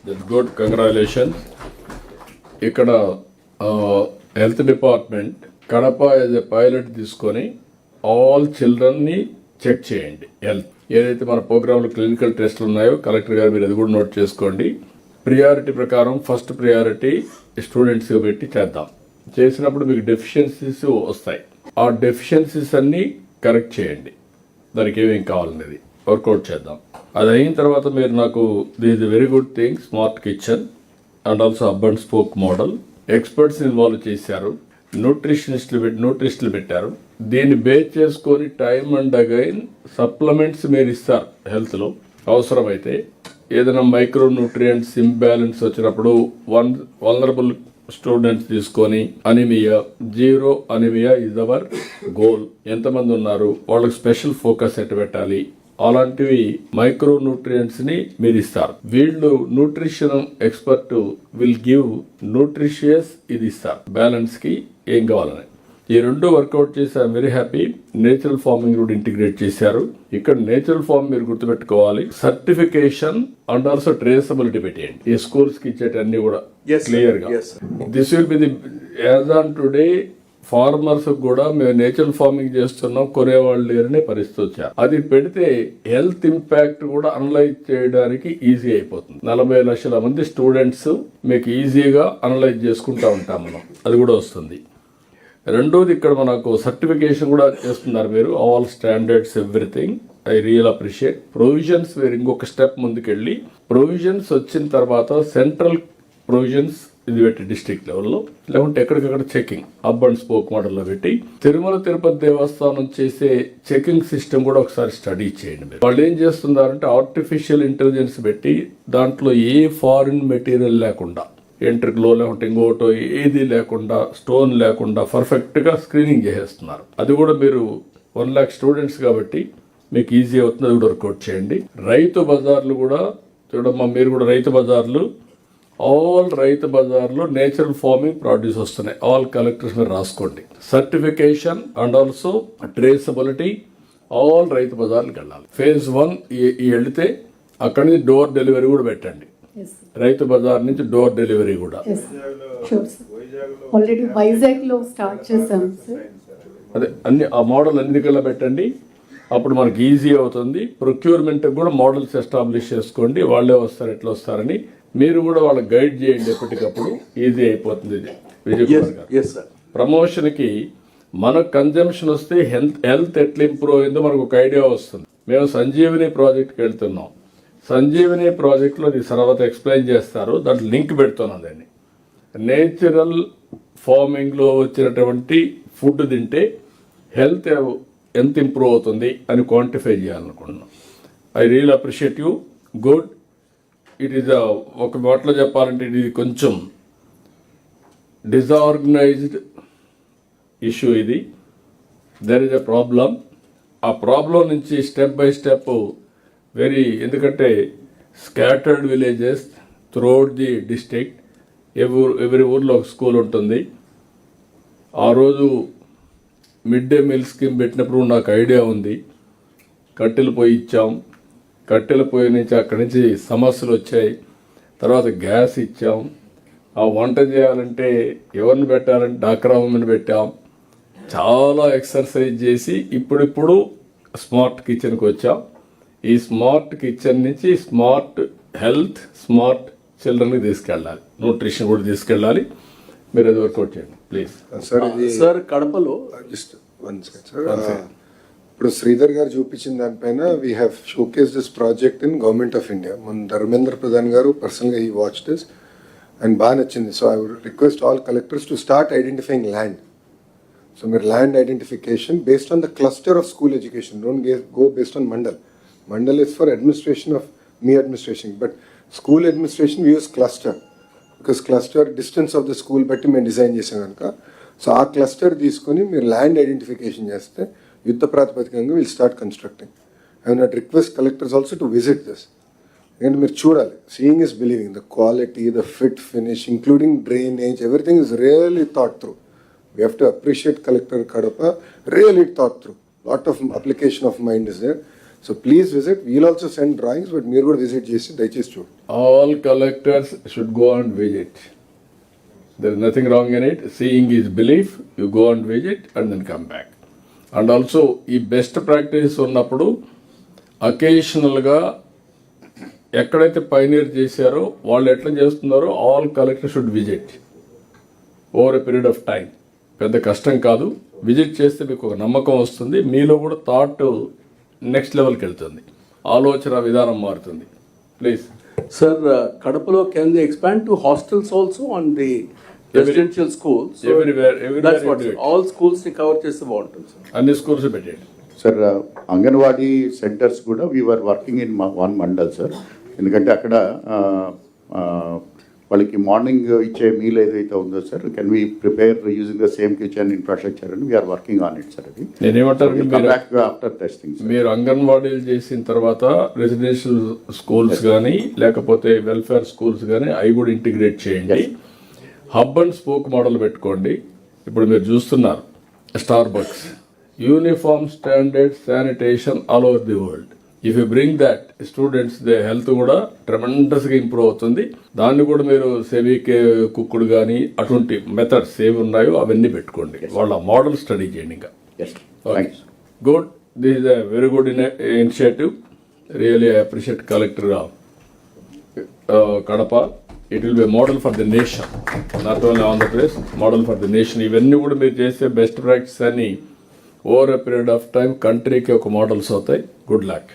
That's good, congratulations. ఇక్కడ health department Kadapa as a pilot తీసుకొని all చిల్డ్రన్ని చెక్ చేయండి. హెల్త్ ఏదైతే మన ప్రోగ్రాంలో క్లినికల్ టెస్ట్లు ఉన్నాయో కలెక్టర్ గారు మీరు అది కూడా నోట్ చేసుకోండి. ప్రియారిటీ ప్రకారం ఫస్ట్ ప్రియారిటీ స్టూడెంట్స్ పెట్టి చేద్దాం. చేసినప్పుడు మీకు డెఫిషియన్సీస్ వస్తాయి. ఆ డెఫిషియన్సీస్ అన్నీ కరెక్ట్ చేయండి. దానికి ఏమేం కావాలనేది వర్కౌట్ చేద్దాం. అది అయిన తర్వాత మీరు నాకు this is very good thing, smart kitchen and also hub and spoke model. Experts involve చేశారు, న్యూట్రిషనిస్టులు పెట్టారు. దీన్ని బేస్ చేసుకొని టైమ్ అండ్ అగైన్ సప్లిమెంట్స్ మీరు ఇస్తారు. హెల్త్లో అవసరమైతే ఏదైనా మైక్రో న్యూట్రియంట్స్ ఇంబ్యాలెన్స్ వచ్చినప్పుడు వల్నరబుల్ స్టూడెంట్స్ తీసుకొని anaemia, zero anaemia is our goal. ఎంతమంది ఉన్నారు, వాళ్ళకి స్పెషల్ ఫోకస్ ఎట్టు పెట్టాలి, అలాంటివి మైక్రో న్యూట్రియంట్స్ ని మీరు ఇస్తారు. వీళ్ళు nutrition expert will give nutritious ఇది ఇస్తారు, బ్యాలెన్స్ కి ఏం కావాలని. ఈ రెండు వర్కౌట్ చేసి I'm very happy. Natural farming కూడా ఇంటిగ్రేట్ చేశారు. ఇక్కడ నేచురల్ ఫార్మ్ మీరు గుర్తుపెట్టుకోవాలి, సర్టిఫికేషన్ అండ్ ఆల్సో ట్రేసబిలిటీ పెట్టేయండి. ఈ స్కూల్స్ కి ఇచ్చేటన్ని కూడా క్లియర్ గా. This will be the as on today farmers కూడా మేము నేచురల్ ఫార్మింగ్ చేస్తున్నాం, కొనేవాళ్ళు లేరనే పరిస్థితి వచ్చారు. అది పెడితే హెల్త్ ఇంపాక్ట్ కూడా అనలైజ్ చేయడానికి ఈజీ అయిపోతుంది. 40 లక్షల మంది స్టూడెంట్స్ మీకు ఈజీగా అనలైజ్ చేసుకుంటా ఉంటాం మనం, అది కూడా వస్తుంది. రెండోది ఇక్కడ మనకు సర్టిఫికేషన్ కూడా చేస్తున్నారు మీరు, all standards everything. I real appreciate. Provisions మీరు ఇంకొక స్టెప్ ముందుకెళ్ళి ప్రొవిజన్స్ వచ్చిన తర్వాత సెంట్రల్ ప్రొవిజన్స్ ఇది పెట్టి డిస్ట్రిక్ట్ లెవెల్లో, లేకుంటే ఎక్కడికక్కడ చెకింగ్ హబ్ అండ్ స్పోక్ మోడల్లో పెట్టి తిరుమల తిరుపతి దేవస్థానం చేసే చెకింగ్ సిస్టమ్ కూడా ఒకసారి స్టడీ చేయండి. మీరు వాళ్ళు ఏం చేస్తున్నారంటే ఆర్టిఫిషియల్ ఇంటెలిజెన్స్ పెట్టి దాంట్లో ఏ ఫారిన్ మెటీరియల్ లేకుండా, ఎంట్రిక్లో లేకుంటే ఇంకోటో ఏది లేకుండా, స్టోన్ లేకుండా పర్ఫెక్ట్ గా స్క్రీనింగ్ చేసేస్తున్నారు. అది కూడా మీరు 1 lakh స్టూడెంట్స్ కాబట్టి మీకు ఈజీ అవుతుంది. అది కూడా వర్కౌట్ చేయండి. రైతు బజార్లు కూడా చూడమ్మా, మీరు కూడా రైతు బజార్లు, ఆల్ రైతు బజార్లో నేచురల్ ఫార్మింగ్ ప్రొడ్యూస్ వస్తున్నాయి. ఆల్ కలెక్టర్స్ మీరు రాసుకోండి. Certification and also traceability all రైతు బజార్లకు వెళ్ళాలి. ఫేజ్ 1 వెళితే అక్కడి నుంచి డోర్ డెలివరీ కూడా పెట్టండి. రైతు బజార్ నుంచి డోర్ డెలివరీ కూడా. అదే అన్ని ఆ మోడల్ అన్నిటికల్లా పెట్టండి. అప్పుడు మనకి ఈజీ అవుతుంది. ప్రొక్యూర్మెంట్ కూడా మోడల్స్ ఎస్టాబ్లిష్ చేసుకోండి. వాళ్ళే వస్తారు, ఎట్లా వస్తారని మీరు కూడా వాళ్ళకి గైడ్ చేయండి. ఎప్పటికప్పుడు ఈజీ అయిపోతుంది. ఇది విజయ్ కుమార్ గారు, ప్రమోషన్కి మనకు కన్జంప్షన్ వస్తే హెల్త్ ఎట్లా ఇంప్రూవ్ అయిందో మనకు ఒక ఐడియా వస్తుంది. మేము సంజీవిని ప్రాజెక్ట్కి వెళ్తున్నాం. సంజీవిని ప్రాజెక్ట్లో ఇది తర్వాత ఎక్స్ప్లెయిన్ చేస్తారు. దాంట్లో లింక్ పెడుతున్నాం. దాన్ని నేచురల్ ఫార్మింగ్లో వచ్చినటువంటి ఫుడ్ తింటే హెల్త్ ఎంత ఇంప్రూవ్ అవుతుంది అని క్వాంటిఫై చేయాలనుకుంటున్నాం. I real appreciate you. Good. It is ఒక మాటలో చెప్పాలంటే ఇది కొంచెం డిజార్గనైజ్డ్ ఇష్యూ. ఇది దెర్ ఇస్ ఎ ప్రాబ్లం. ఆ ప్రాబ్లం నుంచి స్టెప్ బై స్టెప్ ఎందుకంటే scattered villages throughout the district, ఎవరి ఊర్లో ఒక స్కూల్ ఉంటుంది. ఆ రోజు మిడ్ డే మీల్ స్కీమ్ పెట్టినప్పుడు నాకు ఐడియా ఉంది. కట్టెలు పొయ్యి ఇచ్చాం. కట్టెల పొయ్యి నుంచి అక్కడి నుంచి సమస్యలు వచ్చాయి. తర్వాత గ్యాస్ ఇచ్చాం. ఆ వంట చేయాలంటే ఎవరిని పెట్టాలంటే డాక్రా ఉమెన్ పెట్టాం. చాలా ఎక్సర్సైజ్ చేసి ఇప్పుడిప్పుడు స్మార్ట్ కిచెన్కి వచ్చాం. ఈ స్మార్ట్ కిచెన్ నుంచి స్మార్ట్ హెల్త్, స్మార్ట్ చిల్డ్రన్కి తీసుకెళ్ళాలి. న్యూట్రిషన్ కూడా తీసుకెళ్ళాలి. మీరు అది వర్కౌట్ చేయండి ప్లీజ్. సార్ కడపలో జస్ట్ 1 second సార్. ఇప్పుడు శ్రీధర్ గారు చూపించిన దానిపైన we have showcase this project in government of India. మన ధర్మేంద్ర ప్రధాన్ గారు పర్సనల్గా హీ వాచ్ దిస్ అండ్ బాగా నచ్చింది. So I would request all collectors to start identifying land. So మీరు land identification based on the cluster of school education. Don't go based on mandal. Mandal is for administration of me administration, but school administration we use cluster because cluster distance of the school బట్టి మేము design చేసాం కనుక. So ఆ cluster తీసుకొని మీరు land identification చేస్తే యుద్ధ ప్రాతిపదికంగా will start constructing. I not request collectors also to visit this. ఎందుకంటే మీరు చూడాలి, seeing is believing. The quality, the fit finish, including drainage, everything is really thought through. We have to appreciate collector Kadapa, really thought through. Lot of application of mind is there. So please visit, we'll also send drawings, but మీరు కూడా visit చేసి దయచేసి చూడండి. All collectors should go and visit. There is nothing wrong in it. Seeing is belief. You go and visit and then come back. And also, ఈ best practice ఉన్నప్పుడు అకేషనల్గా ఎక్కడైతే pioneer చేశారో వాళ్ళు ఎట్లా చేస్తున్నారో all collector should visit over a period of time. పెద్ద కష్టం కాదు. విజిట్ చేస్తే మీకు ఒక నమ్మకం వస్తుంది, మీలో కూడా థాట్ నెక్స్ట్ లెవెల్కి వెళ్తుంది, ఆలోచన విధానం మారుతుంది. ప్లీజ్. సార్ కడపలో can they expand to hostels also on the residential schools? Everywhere that's you what do it. All schools ని కవర్ చేస్తే బాగుంటుంది సార్. అన్ని స్కూల్స్ పెట్టేయండి. సార్ అంగన్వాడీ సెంటర్స్ కూడా we are working in one mandal sir. ఎందుకంటే అక్కడ వాళ్ళకి మార్నింగ్ ఇచ్చే మీల్ ఏదైతే ఉందో sir, can we prepare using the same kitchen infrastructure అని we are working on it sir. అది నేనేమంటారు, ఆఫ్టర్ టెస్టింగ్ మీరు అంగన్వాడీలు చేసిన తర్వాత రెసిడెన్షియల్ స్కూల్స్ కానీ లేకపోతే వెల్ఫేర్ స్కూల్స్ కానీ అవి కూడా ఇంటిగ్రేట్ చేయండి. హబ్ అండ్ స్పోక్ మోడల్ పెట్టుకోండి. ఇప్పుడు మీరు చూస్తున్నారు Starbucks, uniform standard sanitation all over the world. If you bring that students they health కూడా ట్రెమెండస్గా ఇంప్రూవ్ అవుతుంది. దాన్ని కూడా మీరు సెమీకే కుక్కుడు కానీ అటువంటి మెథడ్స్ ఏవి ఉన్నాయో అవన్నీ పెట్టుకోండి. వాళ్ళ మోడల్ స్టడీ చేయండి. ఇంకా good, this is a very good initiative. Really I appreciate collector Kadapa. It will be model for the nation, not only Andhra Pradesh, model for the nation. ఇవన్నీ కూడా మీరు చేసే బెస్ట్ ప్రాక్టీస్ అని over a period of time కంట్రీకి ఒక models అవుతాయి. Good luck.